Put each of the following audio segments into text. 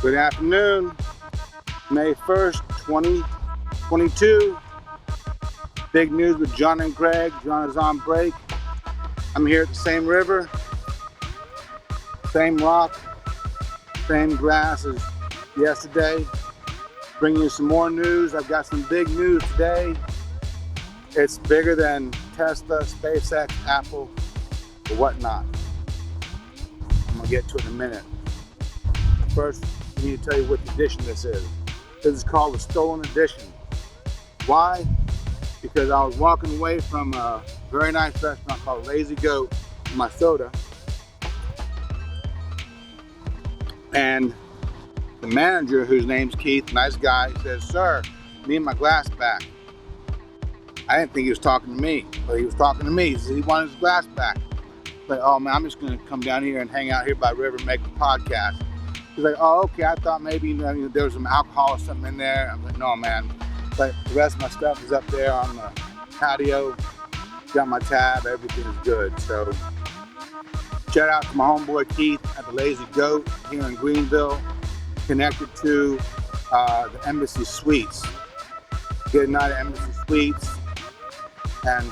Good afternoon, May 1st, 2022. Big news with John and Greg. John is on break. I'm here at the same river, same rock, same grass as yesterday. Bringing you some more news. I've got some big news today. It's bigger than Tesla, SpaceX, Apple, or whatnot. I'm gonna get to it in a minute. First, I need to tell you which edition this is. This is called the Stolen Edition. Why? Because I was walking away from a very nice restaurant called Lazy Goat with my soda, and the manager, whose name's Keith, nice guy, says, "Sir, need my glass back." I didn't think he was talking to me, but he was talking to me. He said he wanted his glass back. Like, oh man, I'm just gonna come down here and hang out here by the river and make a podcast. He's like, oh, okay, I thought maybe there was some alcohol or something in there. I'm like, no, man. But the rest of my stuff is up there on the patio. Got my tab, everything is good. So, shout out to my homeboy Keith at the Lazy Goat here in Greenville, connected to the Embassy Suites. Get a night at Embassy Suites and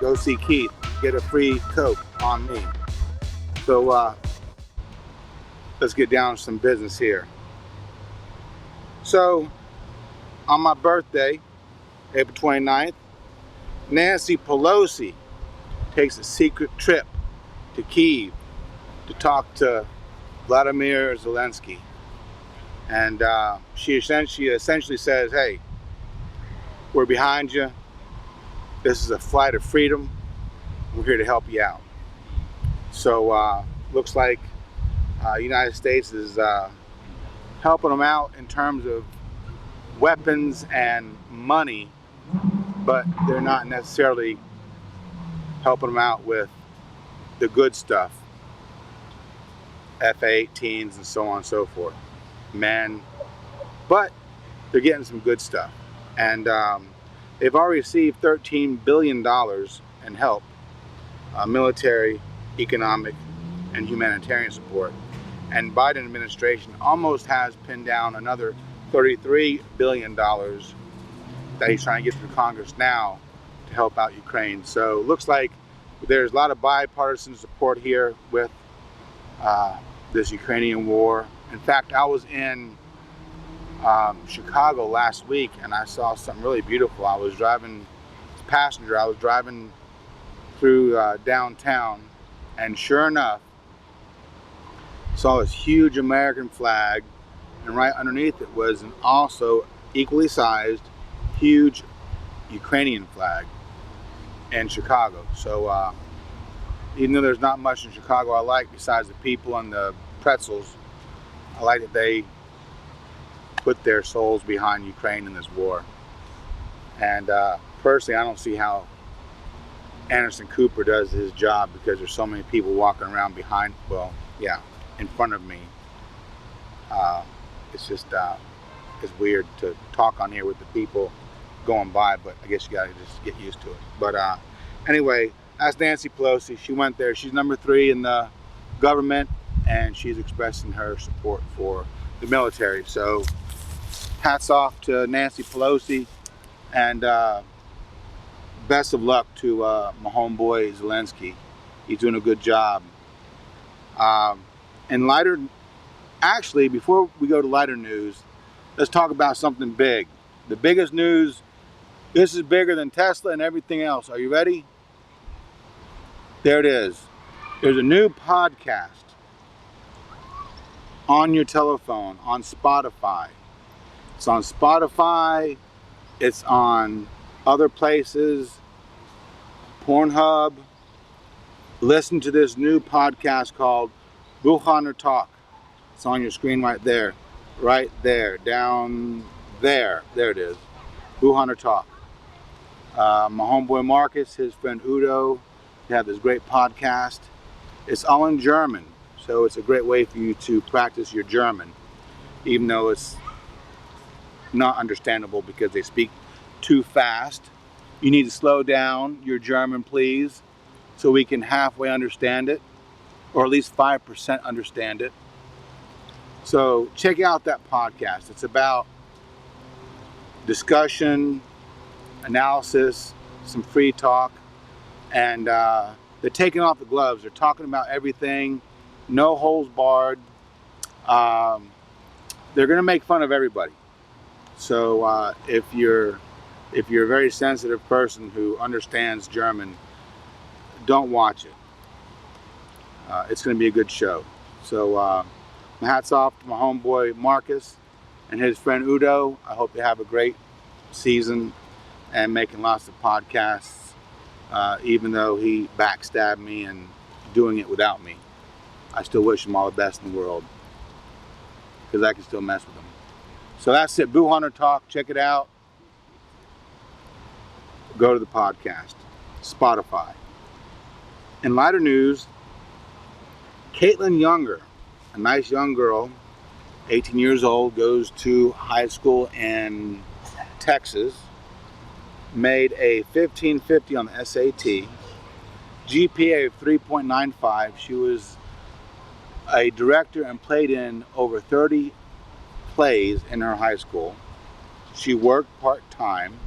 go see Keith. Get a free Coke on me. So, let's get down to some business here. So, on my birthday, April 29th, Nancy Pelosi takes a secret trip to Kyiv to talk to Vladimir Zelensky. And she essentially says, hey, we're behind you. This is a flight of freedom. We're here to help you out. So, looks like United States is helping them out in terms of weapons and money, but they're not necessarily helping them out with the good stuff, F-18s and so on and so forth, men, but they're getting some good stuff. And they've already received $13 billion in help, military, economic, and humanitarian support. And Biden administration almost has pinned down another $33 billion that he's trying to get through Congress now to help out Ukraine. So it looks like there's a lot of bipartisan support here with this Ukrainian war. In fact, I was in Chicago last week and I saw something really beautiful. I was driving through downtown, and sure enough, saw this huge American flag, and right underneath it was an also equally sized huge Ukrainian flag in Chicago. So even though there's not much in Chicago I like besides the people and the pretzels, I like that they put their souls behind Ukraine in this war. And personally, I don't see how Anderson Cooper does his job, because there's so many people walking around in front of me. It's just it's weird to talk on here with the people going by, but I guess you gotta just get used to it. But anyway, that's Nancy Pelosi. She went there. She's number 3 in the government, and she's expressing her support for the military. So hats off to Nancy Pelosi, and best of luck to my homeboy Zelensky. He's doing a good job. And actually, before we go to lighter news, let's talk about something big. The biggest news, this is bigger than Tesla and everything else. Are you ready? There it is. There's a new podcast on your telephone, on Spotify. It's on Spotify, it's on other places, Pornhub. Listen to this new podcast called Buchanan Talk. It's on your screen right there, down there. There it is, Buchanan Talk. My homeboy Marcus, his friend Udo, they have this great podcast. It's all in German, so it's a great way for you to practice your German, even though it's not understandable because they speak too fast. You need to slow down your German, please, so we can halfway understand it, or at least 5% understand it. So check out that podcast. It's about discussion, analysis, some free talk, and they're taking off the gloves. They're talking about everything, no holes barred. They're going to make fun of everybody. So if you're a very sensitive person who understands German, don't watch it. It's going to be a good show. So my hat's off to my homeboy Marcus and his friend Udo. I hope they have a great season and making lots of podcasts, even though he backstabbed me and doing it without me. I still wish him all the best in the world because I can still mess with him. So that's it. Boo Hunter Talk. Check it out. Go to the podcast. Spotify. In lighter news, Caitlin Younger, a nice young girl, 18 years old, goes to high school in Texas, made a 1550 on the SAT, GPA of 3.95. She was a director and played in over 30 plays in her high school. She worked part-time,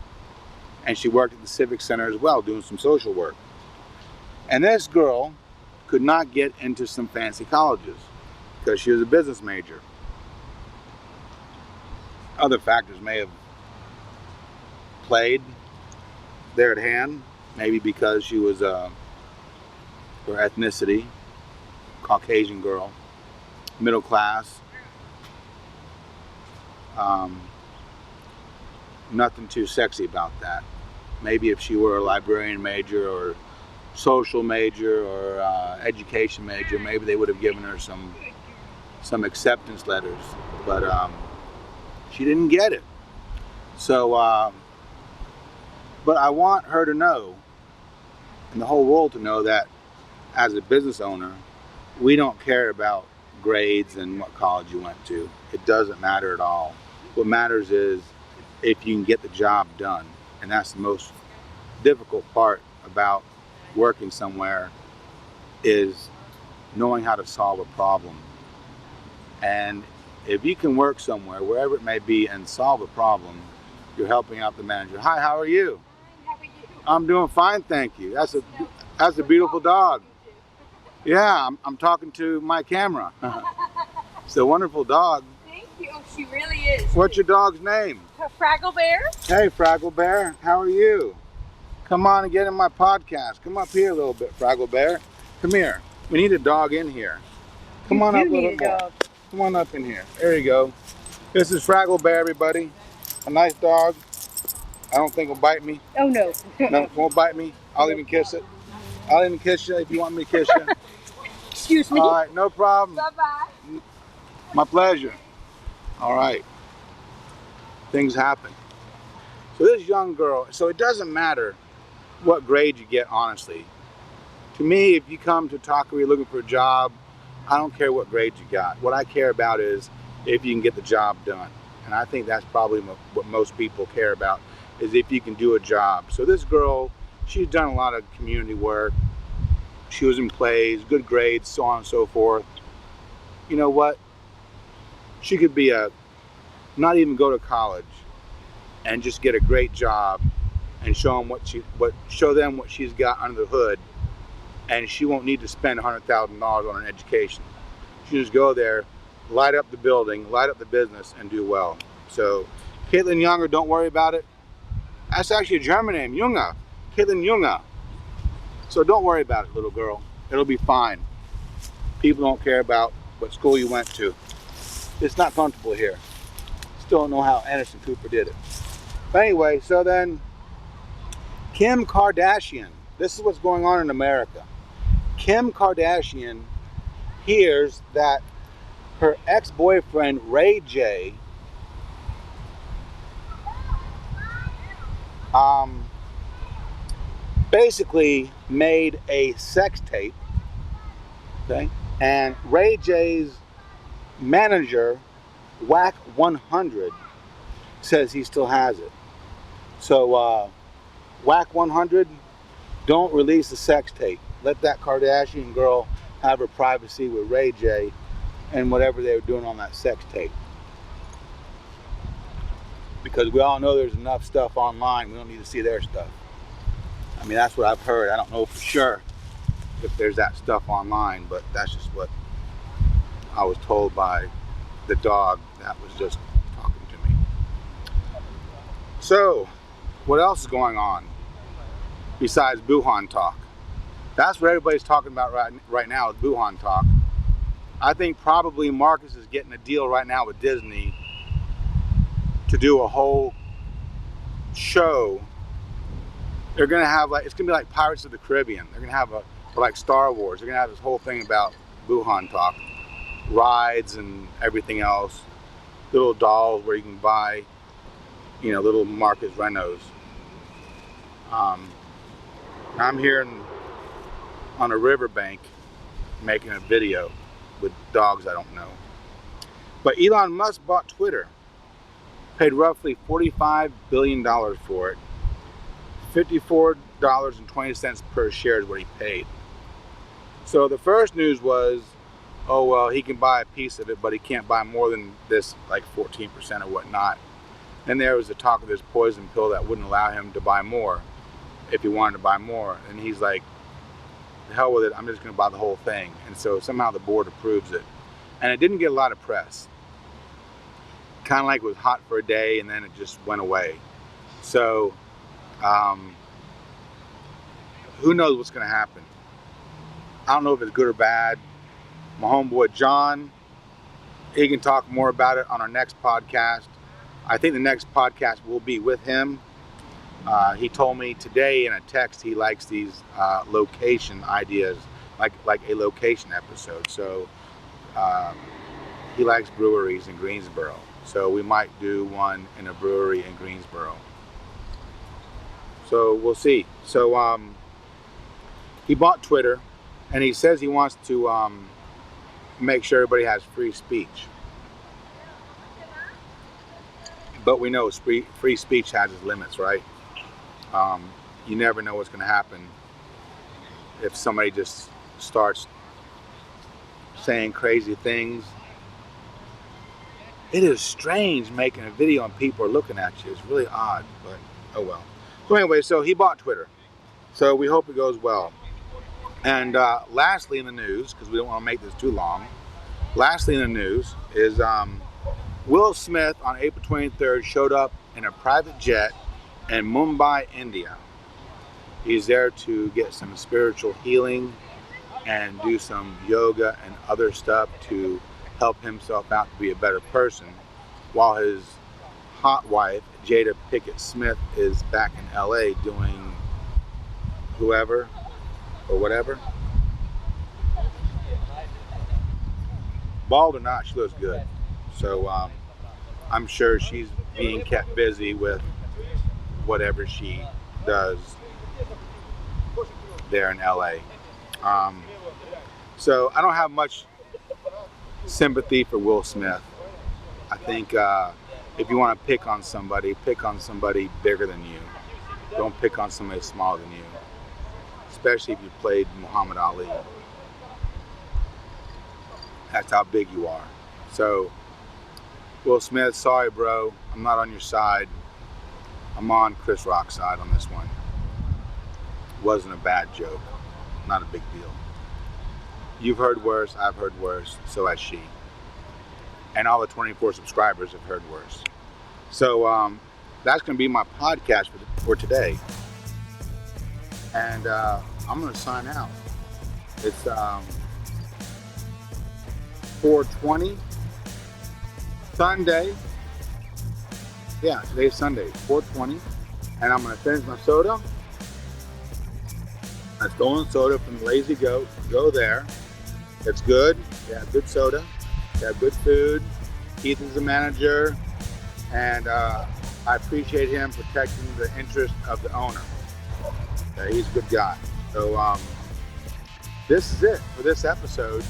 and she worked at the Civic Center as well, doing some social work. And this girl could not get into some fancy colleges because she was a business major. Other factors may have played there at hand, maybe because she was her ethnicity, Caucasian girl, middle class. Nothing too sexy about that. Maybe if she were a librarian major or social major or education major, maybe they would have given her some acceptance letters, but she didn't get it. So, but I want her to know, and the whole world to know, that as a business owner, we don't care about grades and what college you went to. It doesn't matter at all. What matters is if you can get the job done, and that's the most difficult part about working somewhere, is knowing how to solve a problem. And if you can work somewhere, wherever it may be, and solve a problem, you're helping out the manager. Hi, how are you? How are you? I'm doing fine, thank you. That's a beautiful dog. Yeah, I'm talking to my camera. It's a wonderful dog. Thank you. Oh, she really is. What's your dog's name? Fraggle Bear? Hey, Fraggle Bear, how are you? Come on and get in my podcast. Come up here a little bit, Fraggle Bear. Come here. We need a dog in here. Come on up a little more. Come on up in here. There you go. This is Fraggle Bear, everybody. A nice dog. I don't think it'll bite me. Oh, no. No, it won't bite me. I'll even kiss it. I'll even kiss you if you want me to kiss you. Excuse me. All right, no problem. Bye-bye. My pleasure. All right. Things happen. So this young girl, so it doesn't matter what grade you get, honestly. To me, if you come to Taqueria, you're looking for a job, I don't care what grade you got. What I care about is if you can get the job done. And I think that's probably what most people care about, is if you can do a job. So this girl, she's done a lot of community work. She was in plays, good grades, so on and so forth. You know what? She could be not even go to college and just get a great job and show them what she's got under the hood, and she won't need to spend $100,000 on an education. She just go there, light up the building, light up the business, and do well. So Caitlin Younger, don't worry about it. That's actually a German name, Junge. Caitlin Junge. So don't worry about it, little girl. It'll be fine. People don't care about what school you went to. It's not comfortable here. Still don't know how Anderson Cooper did it. But anyway, so then Kim Kardashian. This is what's going on in America. Kim Kardashian hears that her ex-boyfriend Ray J basically made a sex tape, okay? And Ray J's manager, Whack 100, says he still has it. So Whack 100, don't release the sex tape. Let that Kardashian girl have her privacy with Ray J, and whatever they were doing on that sex tape. Because we all know there's enough stuff online, we don't need to see their stuff. I mean, that's what I've heard. I don't know for sure if there's that stuff online, but that's just what I was told by the dog that was just talking to me. So, what else is going on besides Wuhan talk? That's what everybody's talking about right now is Wuhan talk. I think probably Marcus is getting a deal right now with Disney to do a whole show. They're gonna have it's gonna be like Pirates of the Caribbean. They're gonna have like Star Wars. They're gonna have this whole thing about Wuhan talk, rides and everything else. Little dolls where you can buy, little Marcus Renos. I'm here on a riverbank making a video with dogs I don't know. But Elon Musk bought Twitter, paid roughly $45 billion for it. $54.20 per share is what he paid. So the first news was, oh well, he can buy a piece of it, but he can't buy more than this, like 14% or whatnot. Then there was the talk of this poison pill that wouldn't allow him to buy more if he wanted to buy more. And he's like, the hell with it, I'm just going to buy the whole thing. And so somehow the board approves it. And it didn't get a lot of press. Kind of like it was hot for a day and then it just went away. So, who knows what's going to happen? I don't know if it's good or bad. My homeboy John, he can talk more about it on our next podcast. I think the next podcast will be with him. He told me today in a text he likes these location ideas, like a location episode. So he likes breweries in Greensboro. So we might do one in a brewery in Greensboro. So we'll see. So he bought Twitter, and he says he wants to make sure everybody has free speech. But we know free speech has its limits, right? You never know what's going to happen if somebody just starts saying crazy things. It is strange making a video and people are looking at you. It's really odd, but oh well. So anyway, so he bought Twitter. So we hope it goes well. And lastly in the news, because we don't want to make this too long, lastly in the news is Will Smith on April 23rd showed up in a private jet in Mumbai, India. He's there to get some spiritual healing and do some yoga and other stuff to help himself out to be a better person, while his hot wife, Jada Pinkett Smith, is back in LA doing whoever or whatever. Bald or not, she looks good. So I'm sure she's being kept busy with whatever she does there in LA. So I don't have much sympathy for Will Smith. I think if you want to pick on somebody bigger than you. Don't pick on somebody smaller than you, especially if you played Muhammad Ali. That's how big you are. So Will Smith, sorry bro, I'm not on your side. I'm on Chris Rock's side on this one. Wasn't a bad joke, not a big deal. You've heard worse, I've heard worse, so has she. And all the 24 subscribers have heard worse. So that's going to be my podcast for today. And I'm going to sign out. It's 4:20 Sunday. Yeah, today's Sunday, 4:20. And I'm going to finish my soda. A stolen soda from Lazy Goat. Go there. It's good. They have good soda. They have good food. Keith is the manager. And I appreciate him protecting the interest of the owner. He's a good guy. So this is it for this episode.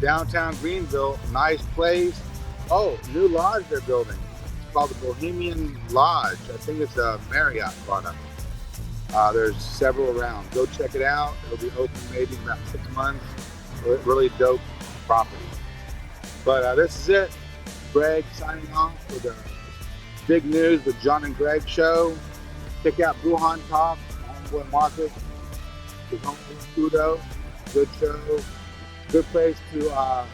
Downtown Greenville, nice place. Oh, new lodge they're building. It's called the Bohemian Lodge. I think it's a Marriott product. There's several around. Go check it out. It'll be open maybe in about 6 months. Really dope property. But this is it. Greg signing off for the Big News with John and Greg show. Check out Bruhan Talk, Homeboy Marcus, his homeboy Kudo. Good show. Good place to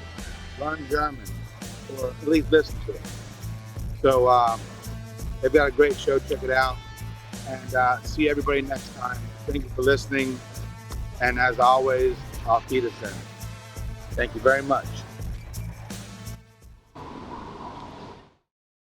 learn German, or at least listen to it. So they've got a great show. Check it out. And see everybody next time. Thank you for listening. And as always, auf Wiedersehen. Thank you very much.